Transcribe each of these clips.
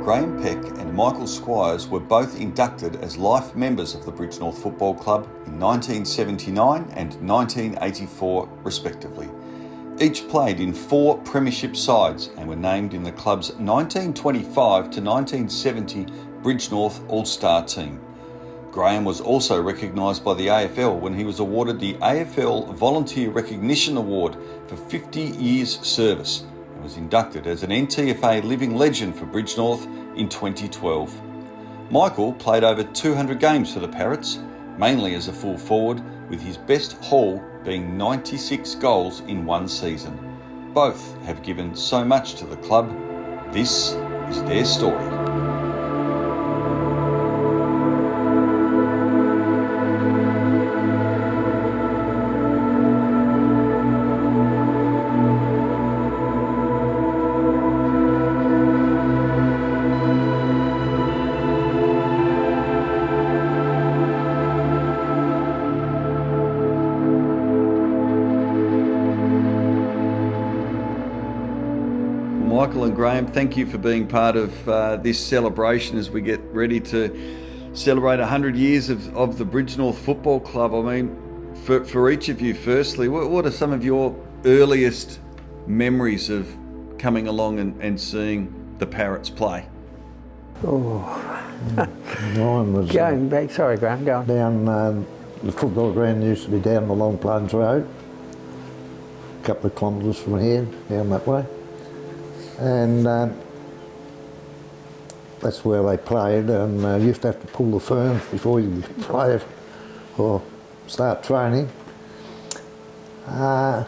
Graham Peck and Michael Squires were both inducted as life members of the Bridgenorth Football Club in 1979 and 1984 respectively. Each played in 4 premiership sides and were named in the club's 1925 to 1970 Bridgenorth All-Star team. Graham was also recognised by the AFL when he was awarded the AFL Volunteer Recognition Award for 50 years service and was inducted as an NTFA Living Legend for Bridgenorth in 2012. Michael played over 200 games for the Parrots, mainly as a full forward, with his best haul being 96 goals in one season. Both have given so much to the club. This is their story. Michael and Graham, thank you for being part of this celebration as we get ready to celebrate 100 years of the Bridgenorth Football Club. I mean, for each of you, firstly, what are some of your earliest memories of coming along and seeing the Parrots play? Mine was going back, sorry Graham, go on. down, the football ground used to be down the Long Plains Road, a couple of kilometres from here, down that way. And that's where they played, and you used to have to pull the ferns before you play it or start training. Yeah,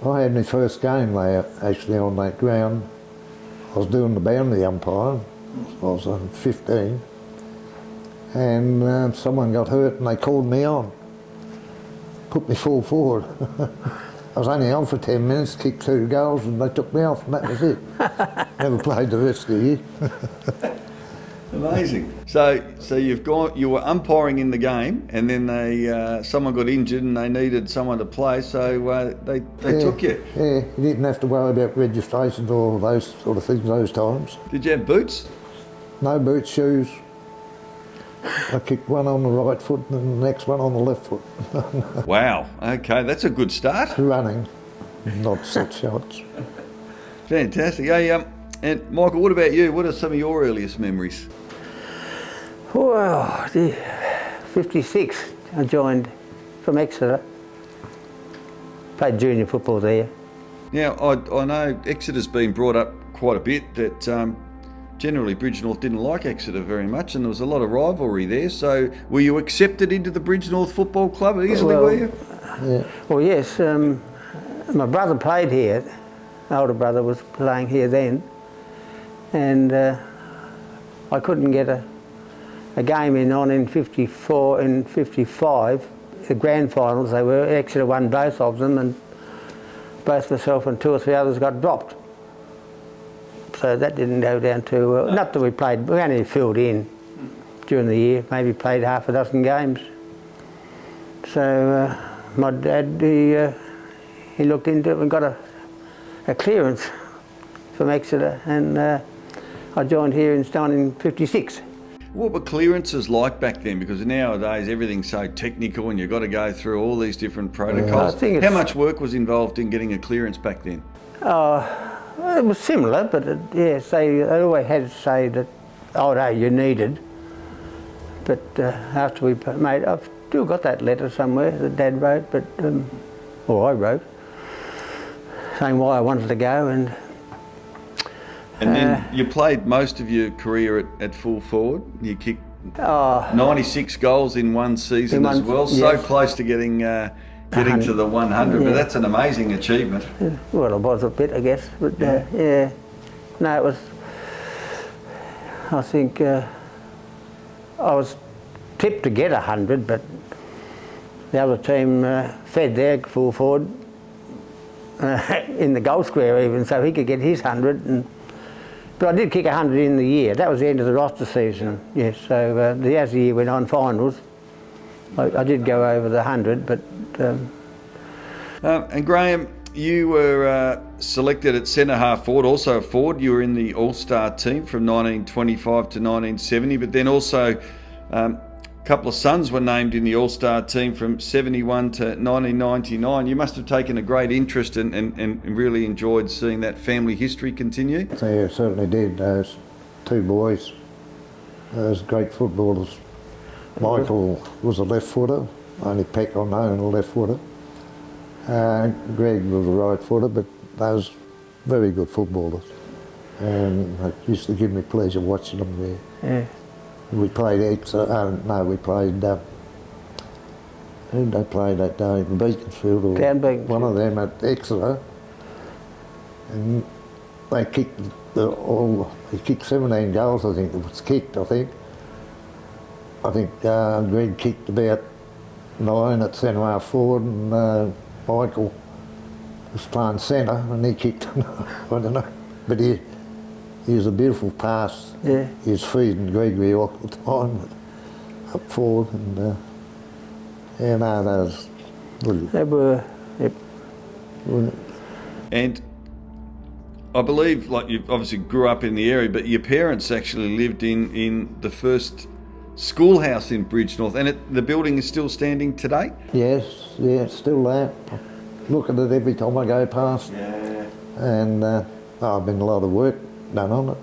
I had my first game there actually on that ground. I was doing the boundary umpire. I was 15, and someone got hurt and they called me on, put me full forward. I was only on for 10 minutes, kicked 2 goals, and they took me off, and that was it. Never played the rest of the year. Amazing. So you were umpiring in the game, and then someone got injured and they needed someone to play, so they took you. Yeah, you didn't have to worry about registration or those sort of things those times. Did you have boots? No boots, shoes. I kicked one on the right foot and the next one on the left foot. Wow, okay, that's a good start. Running, not set shots. Fantastic. Hey, and Michael, what about you? What are some of your earliest memories? Well, 56, I joined from Exeter. Played junior football there. Now, I know Exeter's been brought up quite a bit, that generally Bridgenorth didn't like Exeter very much, and there was a lot of rivalry there. So were you accepted into the Bridgenorth Football Club easily, were you? Yeah. Well, yes. My brother played here. Older brother was playing here then, and I couldn't get a game in 54 and 55. The grand finals, they were. Exeter won both of them, and both myself and 2 or 3 others got dropped. So that didn't go down too well. Not that we played, we only filled in during the year, maybe played half a dozen games. So my dad, he looked into it and got a clearance from Exeter, and I joined here in 1956. What were clearances like back then? Because nowadays everything's so technical and you've got to go through all these different protocols. How much work was involved in getting a clearance back then? It was similar, but yes, they always had to say that, oh no, you needed. But after we made, I've still got that letter somewhere that Dad wrote, but or I wrote, saying why I wanted to go. And then you played most of your career at full forward. You kicked 96 goals in one season as well. Yes. So close to getting to the 100, but that's an amazing achievement. Well, it was a bit, I guess, but yeah. No, it was, I think, I was tipped to get 100, but the other team fed their full forward in the goal square even, so he could get his 100. But I did kick 100 in the year. That was the end of the roster season, yes. So as the year went on, finals, I did go over the 100, but... and Graham, you were selected at centre half forward, also a forward. You were in the All-Star team from 1925 to 1970, but then also a couple of sons were named in the All-Star team from 71 to 1999. You must have taken a great interest and really enjoyed seeing that family history continue. Yeah, certainly did. Those two boys, those great footballers. Michael was a left footer, only Peck I know, a left footer. Greg was a right footer, but they was very good footballers. And it used to give me pleasure watching them there. Yeah. We played we played, who did they play that day? Beaconsfield or Beaconsfield. one of them at Exeter. And they kicked he kicked 17 goals, I think it was kicked, I think Greg kicked about 9 at centre half forward, and Michael was playing centre and he kicked, I don't know, but he was a beautiful pass. Yeah. He was feeding Gregory all the time up forward, and that was brilliant. They were, yep. And I believe, like, you obviously grew up in the area, but your parents actually lived in the first schoolhouse in Bridgenorth, and the building is still standing today? Yes, yeah, it's still there. I look at it every time I go past. Yeah. And I've been a lot of work done on it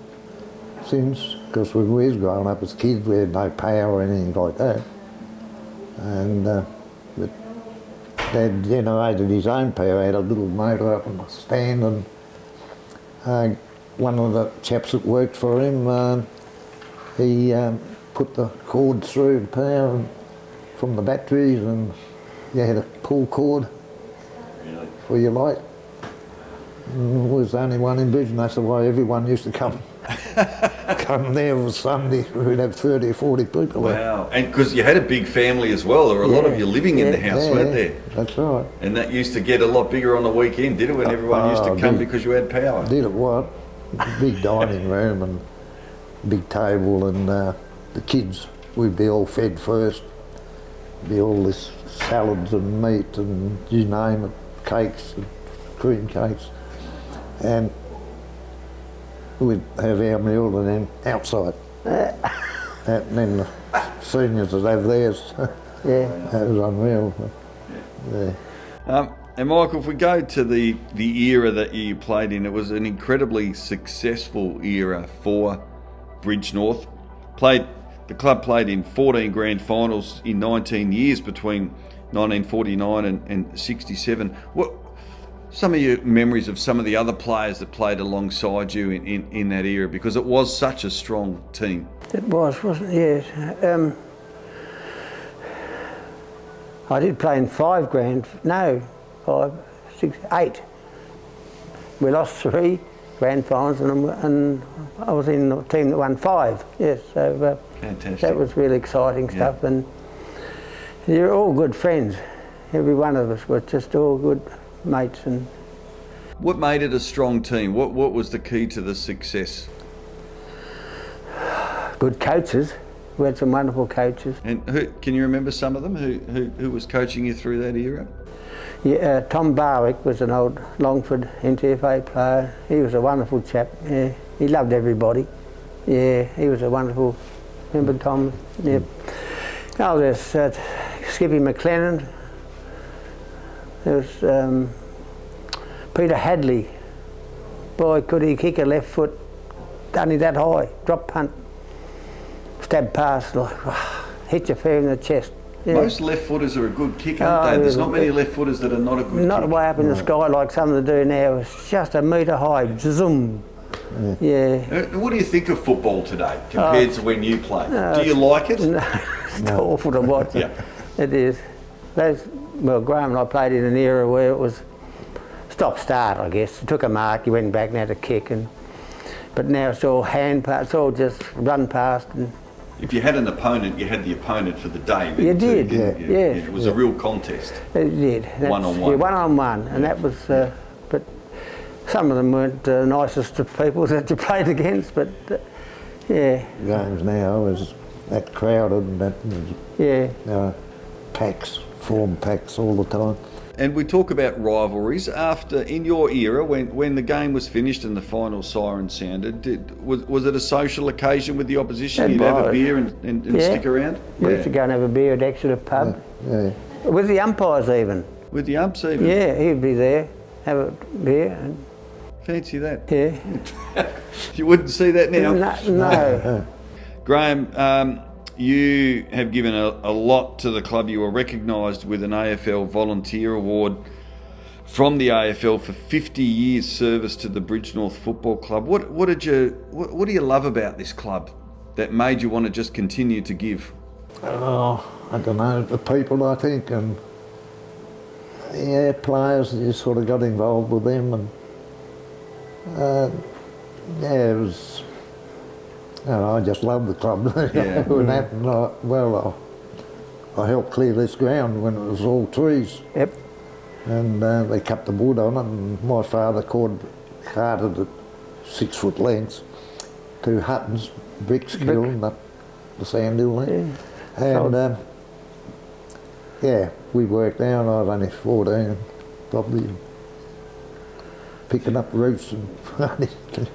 since, because when we was growing up as kids we had no power or anything like that. And but Dad generated his own power, had a little motor up on the stand, and one of the chaps that worked for him, he put the cord through the power from the batteries, and you had a pull cord for your light. And it was the only one in Bridgenorth. That's the way everyone used to come there on Sunday. We'd have 30 or 40 people there. Wow. And because you had a big family as well, there were a lot of you living in the house, weren't there? That's right. And that used to get a lot bigger on the weekend, did it, when everyone used to come because you had power? Did it what? Big dining room and big table, and the kids, we'd be all fed first. Be all this salads and meat and you name it, cakes and cream cakes. And we'd have our meal and then outside. And then the seniors would have theirs. Yeah. That was unreal. Yeah. And Michael, if we go to the era that you played in, it was an incredibly successful era for Bridgenorth. The club played in 14 grand finals in 19 years between 1949 and 67. What some of your memories of some of the other players that played alongside you in that era, because it was such a strong team? It was, wasn't it? Yes. I did play in 5 grand, no, 5, 6, 8. We lost 3 grand finals, and I was in the team that won 5. Yes, so fantastic. That was really exciting stuff, and you're all good friends. Every one of us were just all good mates. And what made it a strong team? What was the key to the success? Good coaches. We had some wonderful coaches. And can you remember some of them? Who was coaching you through that era? Yeah, Tom Barwick was an old Longford NTFA player. He was a wonderful chap. Yeah, he loved everybody. Yeah, he was a wonderful. Remember Tom? Yeah. Oh, there's Skippy McLennan. There was Peter Hadley. Boy, could he kick a left foot only that high, drop punt, stab pass, like hit you fair in the chest. Yeah. Most left footers are a good kick, aren't they? There's not many left footers that are not a good kick. Not way up in the sky like some of them do now. It's just a metre high, zoom. Yeah. What do you think of football today compared to when you played? Do you like it? No, it's awful to watch. Yeah. It is. Well, Graham and I played in an era where it was stop-start, I guess. You took a mark, you went back and had a kick, but now it's all hand pass, it's all just run past. And if you had an opponent, you had the opponent for the day. You did, yeah. It was a real contest. It did. One-on-one. Yeah, one-on-one, and that was, but some of them weren't the nicest of people that you played against, but yeah. Games now is that crowded and that, yeah. Packs, form packs all the time. And we talk about rivalries. In your era, when the game was finished and the final siren sounded, was it a social occasion with the opposition? You'd have a beer and stick around? We used to go and have a beer at Exeter pub. Yeah. With the umpires even. With the umps even? Yeah, he'd be there, have a beer. And, fancy that. yeah. You wouldn't see that now? No. Graham, you have given a lot to the club. You were recognised with an AFL Volunteer Award from the AFL for 50 years service to the Bridgenorth Football Club. What do you love about this club that made you want to just continue to give? Oh, I don't know, the people, I think, and players, you sort of got involved with them, and it was, I just loved the club. Yeah. When that, I helped clear this ground when it was all trees. Yep. And they cut the wood on it, and my father carted it 6 foot lengths to Hutton's bricks kiln up the sand hill there. Yeah. And we worked down. I was only 14, probably picking up roots and.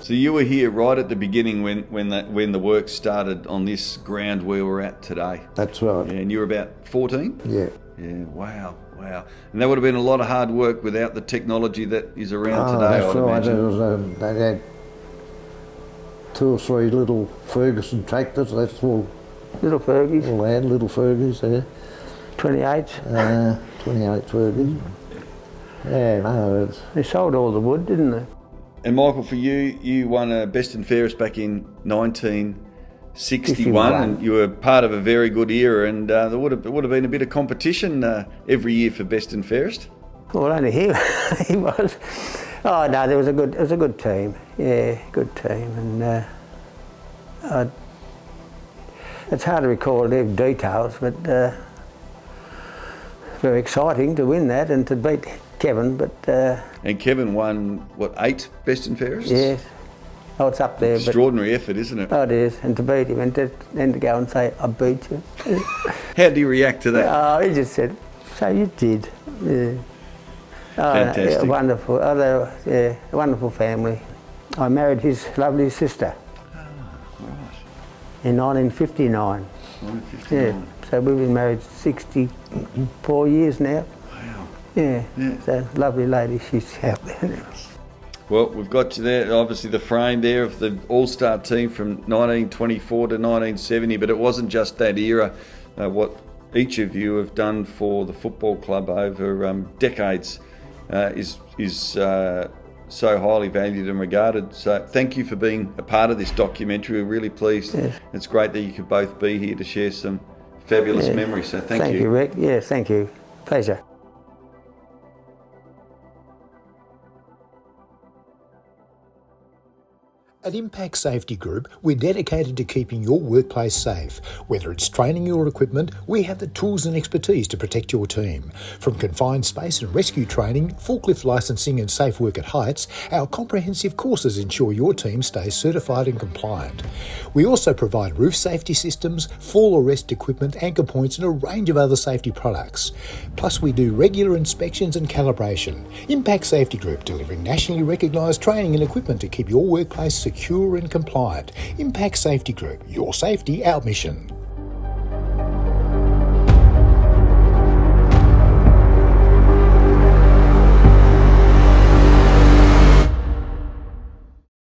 So you were here right at the beginning when the work started on this ground where we're at today. That's right. Yeah, and you were about 14? Yeah. Yeah. Wow. And that would have been a lot of hard work without the technology that is around today. That's I'd right. imagine. They had 2 or 3 little Ferguson tractors. That's all. Little Fergies. All they had, little Fergies there. 28. 28 Fergies. Yeah, no, They sold all the wood, didn't they? And Michael, for you won a Best and Fairest back in 1961, 61. and you were part of a very good era. And there would have been a bit of competition every year for Best and Fairest. Well, only he was. Oh no, it was a good team. Yeah, good team, and it's hard to recall the details, but very exciting to win that and to beat Kevin. But and Kevin won 8 Best and Fairest? yes, oh, it's up there. Extraordinary effort, isn't it? Oh, it is, and to beat him, and then to go and say I beat you. How do you react to that? Oh, he just said, so you did. Yeah. Oh, Fantastic. Yeah, wonderful. Oh, they were, a wonderful family. I married his lovely sister in 1959. 1959. Yeah, so we've been married 64 years now. Wow. Yeah, Yeah. so lovely lady, she's out there now. Well, we've got you there, obviously the frame there of the All-Star team from 1924 to 1970, but it wasn't just that era. What each of you have done for the football club over decades is so highly valued and regarded. So thank you for being a part of this documentary. We're really pleased. Yes. It's great that you could both be here to share some fabulous memories. So thank you. Thank you, Rick. Yeah, thank you. Pleasure. At Impact Safety Group, we're dedicated to keeping your workplace safe. Whether it's training your equipment, we have the tools and expertise to protect your team. From confined space and rescue training, forklift licensing and safe work at heights, our comprehensive courses ensure your team stays certified and compliant. We also provide roof safety systems, fall arrest equipment, anchor points and a range of other safety products. Plus we do regular inspections and calibration. Impact Safety Group, delivering nationally recognised training and equipment to keep your workplace secure and compliant. Impact Safety Group, your safety, our mission.